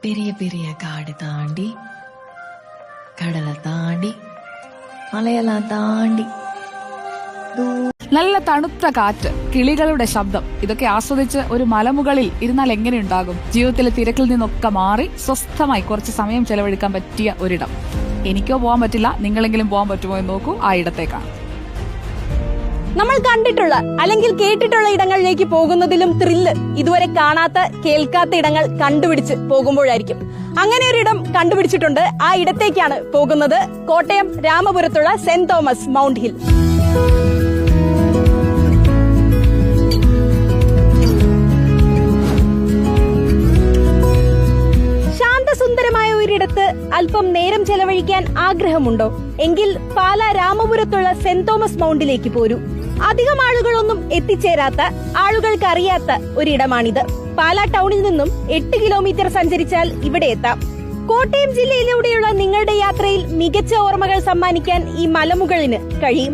பெரிய பெரிய காடு தாண்டி கடலை தாண்டி മലയെല്ലാം താണ്ടി നല്ല തണുത്ത കാറ്റ്, കിളികളുടെ ശബ്ദം, ഇതൊക്കെ ആസ്വദിച്ച് ഒരു മലമുകളിൽ ഇരുന്നാൽ എങ്ങനെയുണ്ടാകും? ജീവിതത്തിലെ തിരക്കിൽ നിന്നൊക്കെ മാറി സ്വസ്ഥമായി കുറച്ച് സമയം ചെലവഴിക്കാൻ പറ്റിയ ഒരിടം. എനിക്കോ പോകാൻ പറ്റില്ല, നിങ്ങളെങ്കിലും പോകാൻ പറ്റുമോ എന്ന് നോക്കൂ. ആ ഇടത്തേക്കാണ് നമ്മൾ കണ്ടിട്ടുള്ള അല്ലെങ്കിൽ കേട്ടിട്ടുള്ള ഇടങ്ങളിലേക്ക് പോകുന്നതിലും ത്രില്ല് ഇതുവരെ കാണാത്ത കേൾക്കാത്ത ഇടങ്ങൾ കണ്ടുപിടിച്ച് പോകുമ്പോഴായിരിക്കും. അങ്ങനെ ഒരിടം കണ്ടുപിടിച്ചിട്ടുണ്ട്. ആ ഇടത്തേക്കാണ് പോകുന്നത്. കോട്ടയം രാമപുരത്തുള്ള സെന്റ് തോമസ് മൗണ്ട് ഹിൽ. ശാന്തസുന്ദരമായ ഒരിടത്ത് അല്പം നേരം ചെലവഴിക്കാൻ ആഗ്രഹമുണ്ടോ? എങ്കിൽ പാല രാമപുരത്തുള്ള സെന്റ് തോമസ് മൗണ്ടിലേക്ക് പോരൂ. അധികം ആളുകളൊന്നും എത്തിച്ചേരാത്ത, ആളുകൾക്ക് അറിയാത്ത ഒരിടമാണിത്. പാലാ ടൗണിൽ നിന്നും 8 കിലോമീറ്റർ സഞ്ചരിച്ചാൽ ഇവിടെ എത്താം. കോട്ടയം ജില്ലയിലൂടെയുള്ള നിങ്ങളുടെ യാത്രയിൽ മികച്ച ഓർമ്മകൾ സമ്മാനിക്കാൻ ഈ മലമുകളിന് കഴിയും.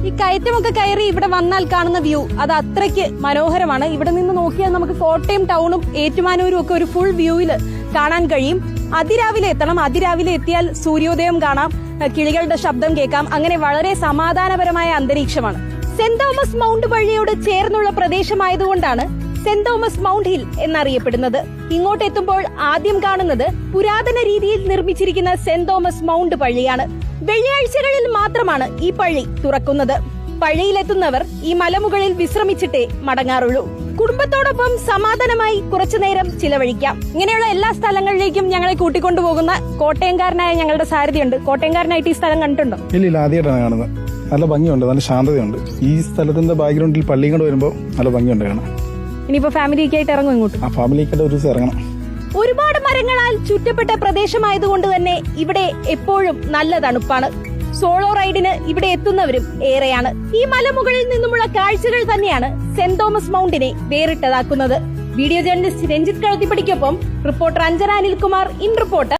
ഈ കയറ്റമൊക്കെ കയറി ഇവിടെ വന്നാൽ കാണുന്ന വ്യൂ അത് അത്രയ്ക്ക് മനോഹരമാണ്. ഇവിടെ നിന്ന് നോക്കിയാൽ നമുക്ക് കോട്ടയം ടൗണും ഏറ്റുമാനൂരും ഒക്കെ ഒരു ഫുൾ വ്യൂവില് കാണാൻ കഴിയും. അതിരാവിലെ എത്തണം. അതിരാവിലെ എത്തിയാൽ സൂര്യോദയം കാണാം, കിളികളുടെ ശബ്ദം കേൾക്കാം. അങ്ങനെ വളരെ സമാധാനപരമായ അന്തരീക്ഷമാണ്. സെന്റ് തോമസ് മൗണ്ട് പള്ളിയോട് ചേർന്നുള്ള പ്രദേശമായതുകൊണ്ടാണ് സെന്റ് തോമസ് മൗണ്ട് ഹിൽ എന്നറിയപ്പെടുന്നത്. ഇങ്ങോട്ട് എത്തുമ്പോൾ ആദ്യം കാണുന്നത് പുരാതന രീതിയിൽ നിർമ്മിച്ചിരിക്കുന്ന സെന്റ് തോമസ് മൗണ്ട് പള്ളിയാണ്. വെള്ളിയാഴ്ചകളിൽ മാത്രമാണ് ഈ പള്ളി തുറക്കുന്നത്. പള്ളിയിലെത്തുന്നവർ ഈ മലമുകളിൽ വിശ്രമിച്ചിട്ടേ മടങ്ങാറുള്ളൂ. കുടുംബത്തോടൊപ്പം സമാധാനമായി കുറച്ചുനേരം ചിലവഴിക്കാം. ഇങ്ങനെയുള്ള എല്ലാ സ്ഥലങ്ങളിലേക്കും ഞങ്ങളെ കൂട്ടിക്കൊണ്ടുപോകുന്ന കോട്ടയംകാരനായ ഞങ്ങളുടെ സാരഥിയുണ്ട്. കോട്ടയംകാരനായിട്ട് ഈ സ്ഥലം കണ്ടിട്ടുണ്ടോ? ഇല്ല, ആദ്യമായിട്ടാണ് കാണുന്നത്. നല്ല ഭംഗിയുണ്ട്, നല്ല ശാന്തതയുണ്ട്. ഈ സ്ഥലത്തിന്റെ ബാക്ക്ഗ്രൗണ്ടിൽ പള്ളിയും കൂടെ വരുമ്പോൾ നല്ല ഭംഗിയുണ്ട് കാണാൻ. ഇനിയിപ്പോ ഫാമിലിക്കായിട്ട് ഇറങ്ങും ഇങ്ങോട്ട്? ആ ഫാമിലിക്കായിട്ട് ഒരു ദിവസം ഇറങ്ങണം. ഒരുപാട് മരങ്ങളാൽ ചുറ്റപ്പെട്ട പ്രദേശമായതുകൊണ്ട് തന്നെ ഇവിടെ എപ്പോഴും നല്ല തണുപ്പാണ്. സോളോ റൈഡിന് ഇവിടെ എത്തുന്നവരും ഏറെയാണ്. ഈ മലമുകളിൽ നിന്നുമുള്ള കാഴ്ചകൾ തന്നെയാണ് സെന്റ് തോമസ് മൗണ്ടിനെ വേറിട്ടതാക്കുന്നത്. വീഡിയോ ജേർണലിസ്റ്റ് രഞ്ജിത്ത് കളത്തിപ്പടിക്കൊപ്പം reporter Anjana Anilkumar, in reporter.